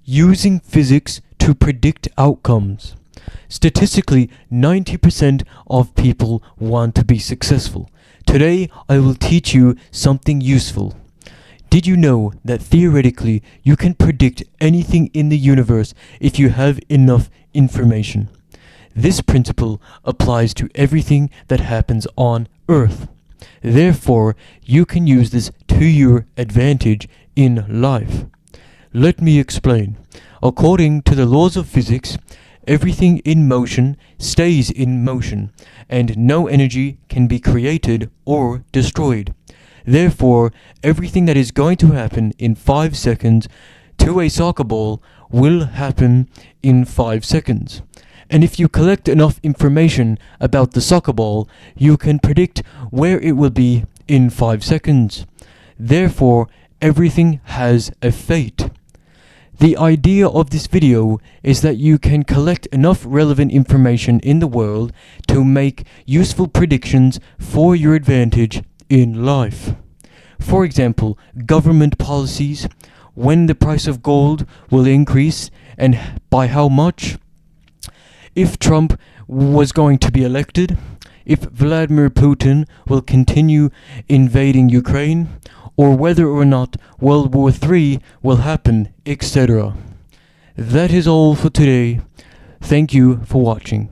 Using physics to predict outcomes. Statistically, 90% of people want to be successful. Today, I will teach you something useful. Did you know that theoretically you can predict anything in the universe if you have enough information? This principle applies to everything that happens on Earth. Therefore, you can use this to your advantage in life. Let me explain. According to the laws of physics, everything in motion stays in motion, and no energy can be created or destroyed. Therefore, everything that is going to happen in 5 seconds to a soccer ball will happen in 5 seconds. And if you collect enough information about the soccer ball, you can predict where it will be in 5 seconds. Therefore, everything has a fate. The idea of this video is that you can collect enough relevant information in the world to make useful predictions for your advantage in life. For example, government policies, when the price of gold will increase and by how much, if Trump was going to be elected, if Vladimir Putin will continue invading Ukraine, or whether or not World War III will happen, etc. That is all for today. Thank you for watching.